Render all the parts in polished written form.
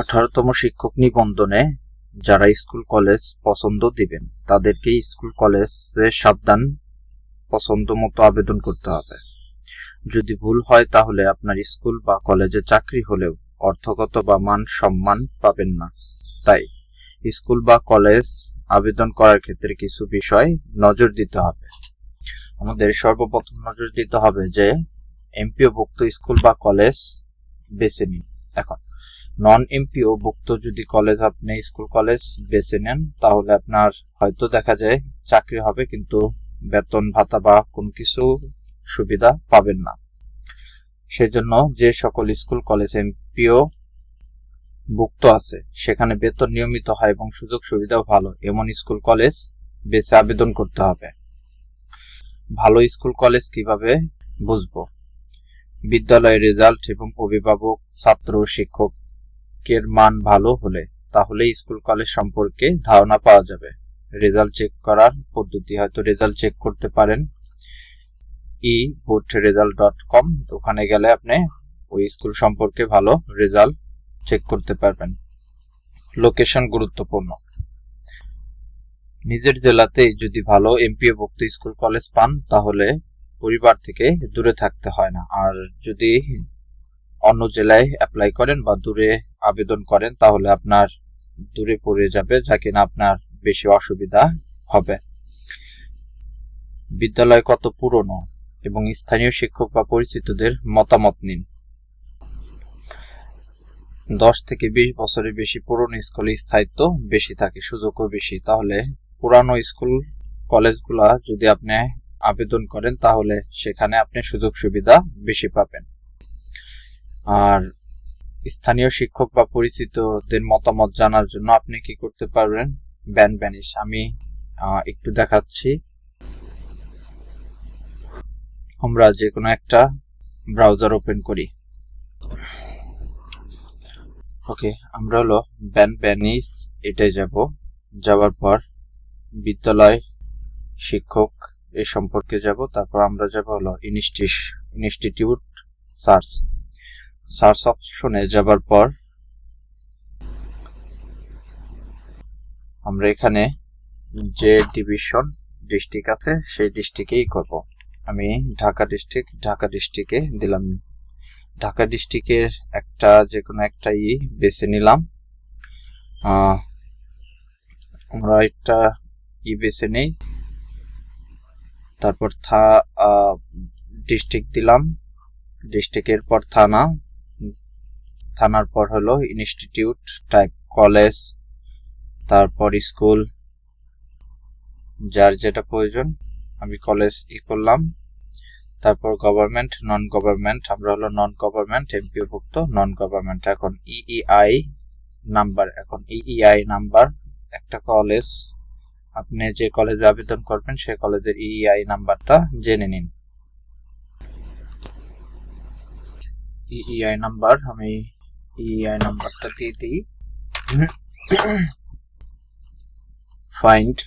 18তম শিক্ষক নিবন্ধনে যারা school college পছন্দ দিবেন তাদেরকে স্কুল কলেজে সাবধান পছন্দ মতো আবেদন করতে হবে। যদি ভুল হয় তাহলে আপনার স্কুল বা কলেজে চাকরি হলেও অর্থগত বা মান সম্মান পাবেন না। তাই স্কুল বা কলেজ আবেদন করার ক্ষেত্রে কিছু বিষয় নজর দিতে হবে। আমাদের সর্বপ্রথম নজর দিতে হবে যে এমপিওভুক্ত স্কুল বা কলেজ বেছে নিন। এখন নন এমপিওভুক্ত যদি কলেজ আপনি স্কুল কলেজ বেছে নেন তাহলে আপনার হয়তো দেখা যায় চাকরি হবে কিন্তু বেতন ভাতা বা কোনো কিছু সুবিধা পাবেন না। সেজন্য যে সকল স্কুল কলেজ এমপিও ভুক্ত আছে সেখানে বেতন নিয়মিত হয় এবং সুযোগ সুবিধাও ভালো এমন স্কুল কলেজ বেছে আবেদন করতে হবে। ভালো স্কুল কলেজ কিভাবে বুঝবো? বিদ্যালয়ের রেজাল্ট এবং অভিভাবক ছাত্র শিক্ষকের মান ভালো হলে তাহলে স্কুল কলেজ সম্পর্কে ধারণা পাওয়া যাবে। রেজাল্ট চেক করার পদ্ধতি হয়তো রেজাল্ট চেক করতে পারেন evoteresult.com, ওখানে গেলে আপনি ওই স্কুল সম্পর্কে ভালো রেজাল্ট চেক করতে পারবেন। লোকেশন গুরুত্বপূর্ণ। নিজের জেলাতেই যদি ভালো এমপিওভুক্ত স্কুল কলেজ পান তাহলে পরিবার থেকে দূরে থাকতে হয় না। আর যদি অন্য জেলায় অ্যাপ্লাই করেন বা দূরে আবেদন করেন তাহলে আপনার দূরে পড়ে যাবে, যা কিনা আপনার বেশি অসুবিধা হবে। বিদ্যালয় কত পুরনো এবং স্থানীয় শিক্ষক বা পরিচিতদের মতামত নিন। 10 থেকে 20 বছরের বেশি পুরনো স্কুলে স্থায়িত্ব বেশি থাকে, সুযোগও বেশি। তাহলে পুরানো স্কুল কলেজগুলা যদি আপনি আবেদন করেন তাহলে সেখানে আপনি সুযোগ সুবিধা বেশি পাবেন। আর স্থানীয় শিক্ষক বা পরিচিতদের মতামত জানার জন্য আপনি কি করতে পারবেন? ব্যানিশ আমি একটু দেখাচ্ছি। আমরা যে কোনো একটা ব্রাউজার ওপেন করি। ওকে, আমরা হলো ব্যানিশ এটাই যাওয়ার পর বিদ্যালয় শিক্ষক এ সম্পর্কে যাব। তারপর আমরা যাব হলো ইনস্টিটিউট সার্চ অপশনে যাবার পর আমরা এখানে যে ডিস্ট্রিক্ট আছে সেই ডিস্ট্রিক্টেই করব। আমি ঢাকা ডিস্ট্রিক্টে দিলাম। ঢাকা ডিস্ট্রিক্টের একটা যে কোনো একটা বেছে নিলাম। আমরা একটা বেছে নেই, তারপর ডিস্ট্রিক্ট দিলাম। ডিস্ট্রিক্টের পর থানার পর হলো ইনস্টিটিউট, টাইপ কলেজ, তারপর স্কুল, যার যেটা প্রয়োজন। আমি কলেজ করলাম। তারপর গভর্নমেন্ট, নন গভর্নমেন্ট, আমরা হলো নন গভর্নমেন্ট, এমপিওভুক্ত নন গভর্নমেন্ট। এখন ইইআই নাম্বার একটা কলেজ, আপনি যে কলেজে আবেদন করবেন সেই কলেজের ইইআই নাম্বারটা জেনে নিন। ইইআই নাম্বার, আমি ইইআই নাম্বারটা দিয়ে দিই। ফাইন্ড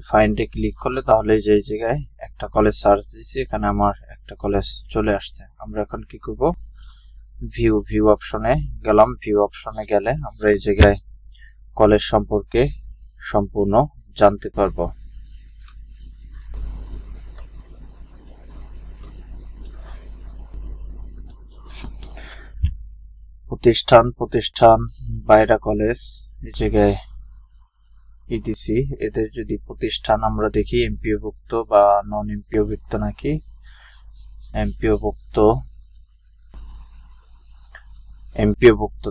ফাইন্ডে ক্লিক করলে তাহলে যে জায়গায় একটা কলেজ সার্চ দিয়েছি এখানে আমার একটা কলেজ চলে আসছে। আমরা এখন কি করব? ভিউ অপশনে গেলাম। ভিউ অপশনে গেলে আমরা এই জায়গায় কলেজ সম্পর্কে সম্পূর্ণ জানতে পারবো। প্রতিষ্ঠান বাইরা কলেজ, এই জায়গায় ইডিসি। এদের যদি প্রতিষ্ঠান আমরা দেখি এমপিওভুক্ত বা নন এমপিওভুক্ত নাকি। এমপিওভুক্ত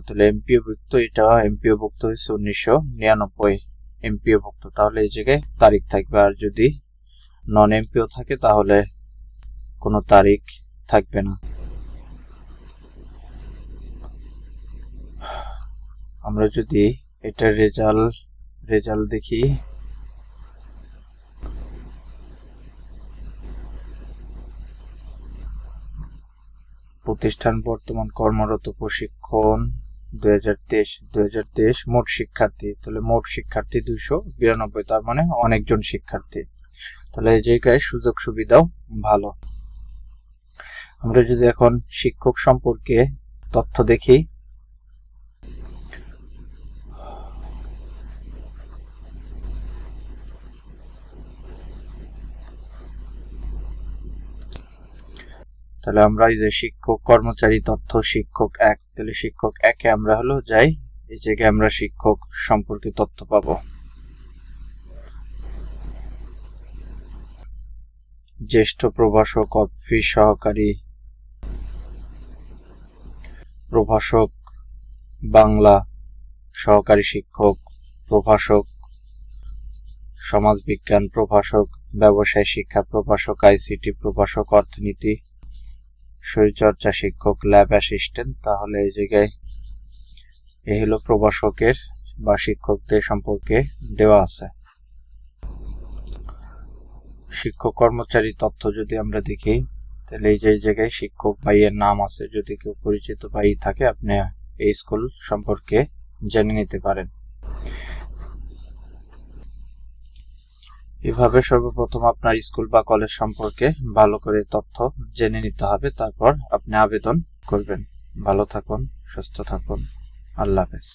তাহলে এমপিওভুক্ত, এটা এমপিওভুক্ত হয়েছে 1999 এমপিওভুক্ত, তাহলে এই জায়গায় তারিখ থাকবে। আর যদি নন এমপিও থাকে তাহলে কোনো তারিখ থাকবে না। আমরা যদি এটা রেজাল্ট দেখি, প্রতিষ্ঠান বর্তমান কর্মরত, প্রশিক্ষণ 2023 মোট শিক্ষার্থী, তাহলে মোট শিক্ষার্থী 292, তার মানে অনেকজন শিক্ষার্থী। তাহলে এই জায়গায় সুযোগ সুবিধাও ভালো। আমরা যদি এখন শিক্ষক সম্পর্কে তথ্য দেখি, তাহলে আমরা এই যে শিক্ষক কর্মচারী তথ্য শিক্ষক 1, তাহলে শিক্ষক 1-এ আমরা হলো যাই, এই জায়গায় আমরা শিক্ষক সম্পর্কে তথ্য পাবো। জ্যেষ্ঠ প্রভাষক, অফিস সহকারী, প্রভাষক বাংলা, সহকারী শিক্ষক, প্রভাষক সমাজবিজ্ঞান, প্রভাষক ব্যবসায় শিক্ষা, প্রভাষক আইসিটি, প্রভাষক অর্থনীতি, শরীরচর্চা শিক্ষক, ল্যাব অ্যাসিস্ট্যান্ট। তাহলে এই জায়গায় এই হলো প্রভাষকের বা শিক্ষকদের সম্পর্কে দেওয়া আছে। শিক্ষক কর্মচারী তথ্য যদি আমরা দেখি, তাহলে এই যে জায়গায় শিক্ষক ভাইয়ের নাম আছে, যদি কেউ পরিচিত ভাই থাকে আপনি এই স্কুল সম্পর্কে জেনে নিতে পারেন। এভাবে সর্বপ্রথম আপনার স্কুল বা কলেজ সম্পর্কে ভালো করে তথ্য জেনে নিতে হবে, তারপর আপনি আবেদন করবেন। ভালো থাকুন, সুস্থ থাকুন, আল্লাহ হাফেজ।